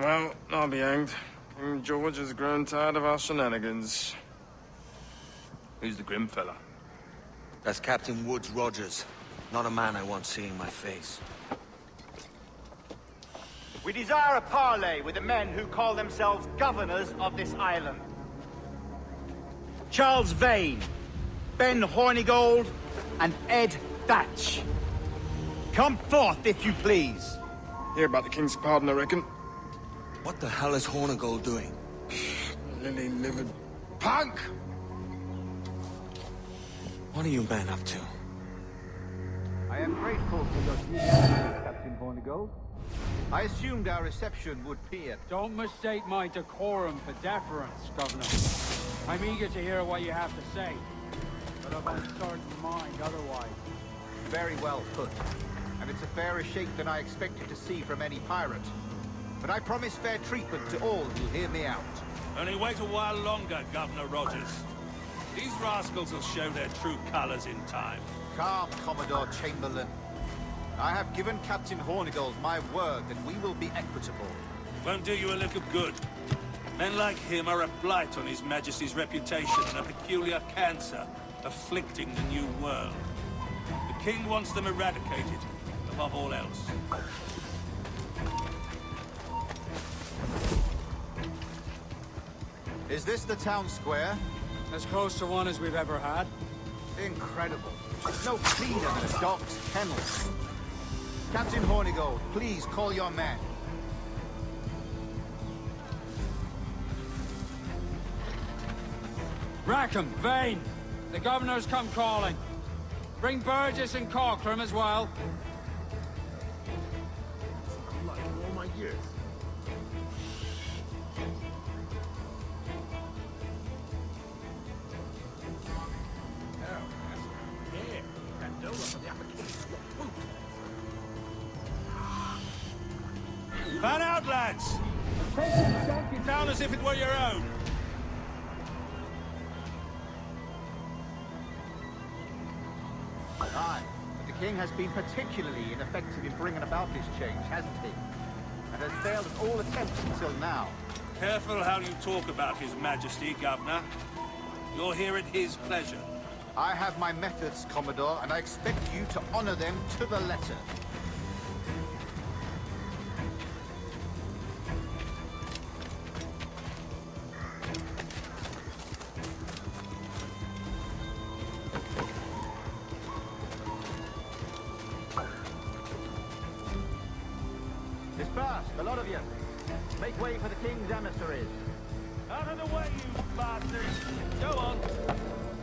Well, I'll be hanged. King George has grown tired of our shenanigans. Who's the grim fella? That's Captain Woods Rogers. Not a man I want seeing my face. We desire a parley with the men who call themselves governors of this island. Charles Vane, Ben Hornigold, and Ed Thatch. Come forth, if you please. Hear about the king's pardon, I reckon. What the hell is Hornigold doing? Lily-livered punk! What are you men up to? I am grateful for your generosity, Captain Hornigold. I assumed our reception would be at... Don't mistake my decorum for deference, Governor. I'm eager to hear what you have to say, but of uncertain mind otherwise. Very well put. And it's a fairer shake than I expected to see from any pirate. But I promise fair treatment to all who hear me out. Only wait a while longer, Governor Rogers. These rascals will show their true colors in time. Calm, Commodore Chamberlain. I have given Captain Hornigold my word that we will be equitable. Won't do you a lick of good. Men like him are a blight on His Majesty's reputation and a peculiar cancer afflicting the New World. The King wants them eradicated, above all else. Is this the town square? As close to one as we've ever had. Incredible. No cleaner than a dog's kennel. Captain Hornigold, please call your men. Rackham, Vane! The governor's come calling. Bring Burgess and Cockram as well. I'm like all my years. Fan out, lads! Take it down as if it were your own. Aye, but the king has been particularly ineffective in bringing about this change, hasn't he? And has failed at all attempts until now. Careful how you talk about His Majesty, Governor. You're here at his pleasure. I have my methods, Commodore, and I expect you to honor them to the letter. Disperse, a lot of you. Make way for the king's emissaries. Out of the way, you bastards! Go on!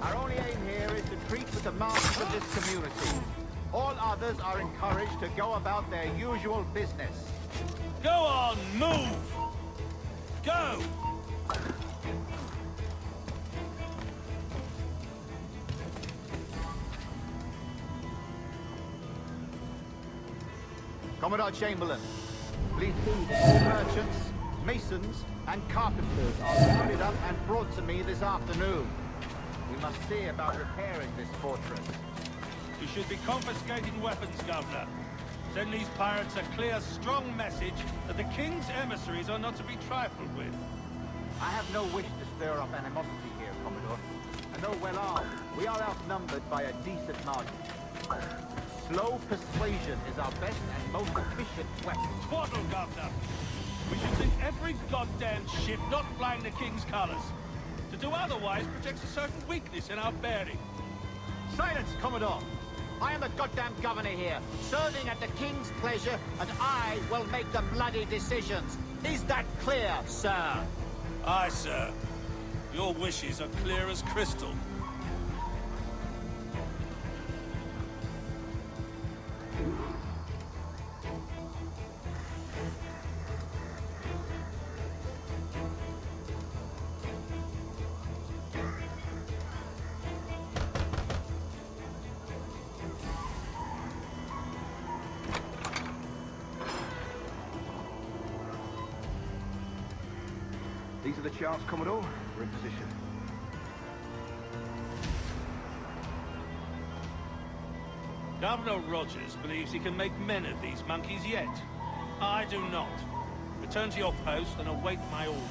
Our only aim here is to treat with the masters of this community. All others are encouraged to go about their usual business. Go on, move! Go! Commodore Chamberlain, please see that all merchants, masons, and carpenters are rounded up and brought to me this afternoon. We must see about repairing this fortress. You should be confiscating weapons, Governor. Send these pirates a clear, strong message that the King's emissaries are not to be trifled with. I have no wish to stir up animosity here, Commodore. And though well armed, we are outnumbered by a decent margin. Slow persuasion is our best and most efficient weapon. Twaddle, Governor! We should sink every goddamn ship not flying the King's colours. To do otherwise projects a certain weakness in our bearing. Silence, Commodore! I am the goddamn governor here, serving at the King's pleasure, and I will make the bloody decisions. Is that clear, sir? Aye, sir. Your wishes are clear as crystal. These are the charts, Commodore. We're in position. Governor Rogers believes he can make men of these monkeys yet. I do not. The return to your post and await my orders.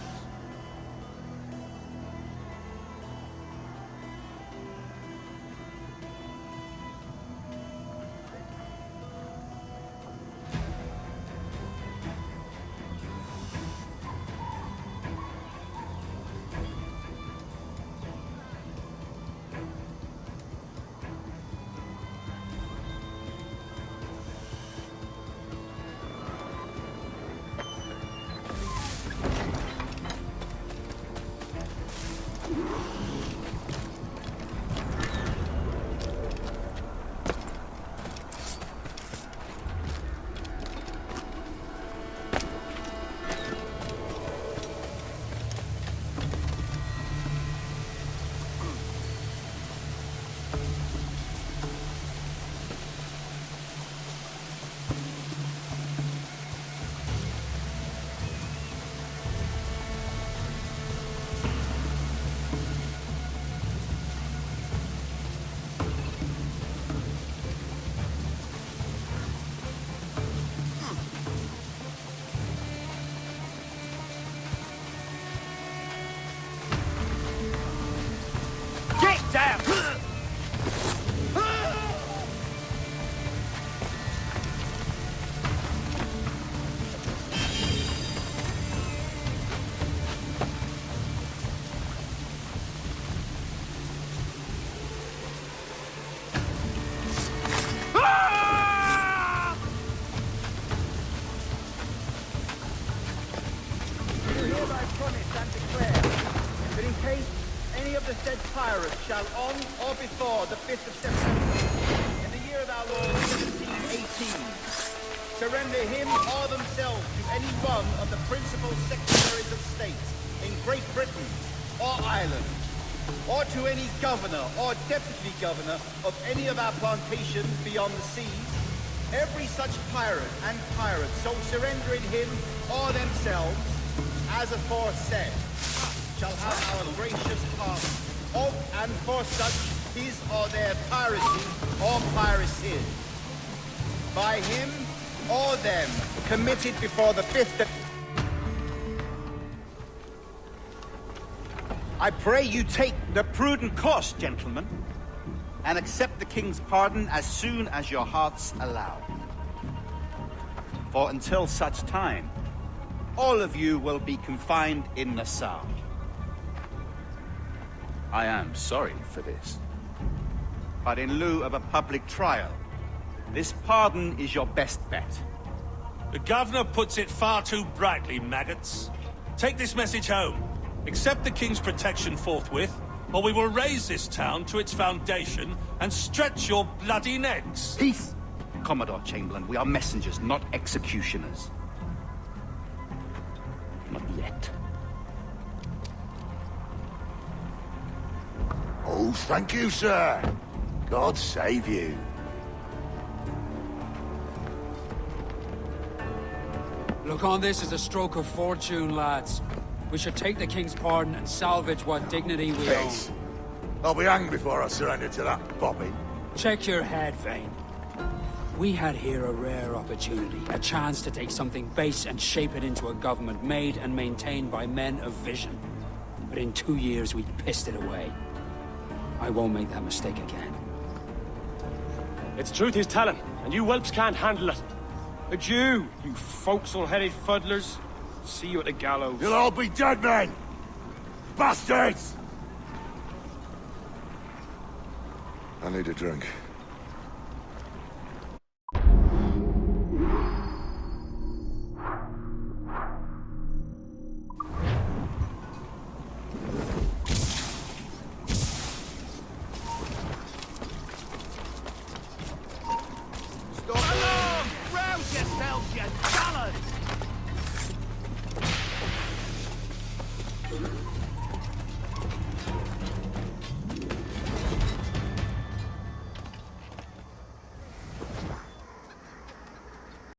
Said pirates shall on or before the 5th of September, in the year of our Lord 1718, surrender him or themselves to any one of the principal secretaries of state in Great Britain or Ireland, or to any governor or deputy governor of any of our plantations beyond the seas, every such pirate and pirate so surrendering him or themselves, as aforesaid, shall have our gracious pardon of and for such his or their piracy or piracies, by him or them committed before the 5th of... I pray you take the prudent course, gentlemen, and accept the king's pardon as soon as your hearts allow. For until such time, all of you will be confined in Nassau. I am sorry for this. But in lieu of a public trial, this pardon is your best bet. The governor puts it far too brightly, maggots. Take this message home. Accept the king's protection forthwith, or we will raise this town to its foundation and stretch your bloody necks. Peace! Commodore Chamberlain, we are messengers, not executioners. Not yet. Oh, thank you, sir. God save you. Look on this as a stroke of fortune, lads. We should take the king's pardon and salvage what dignity we own. Peace. I'll be hanged before I surrender to that bobby. Check your head, Vane. We had here a rare opportunity, a chance to take something base and shape it into a government made and maintained by men of vision. But in 2 years, we pissed it away. I won't make that mistake again. It's truth he's telling, and you whelps can't handle it. Adieu, you forecastle-headed fuddlers. See you at the gallows. You'll all be dead men! Bastards! I need a drink.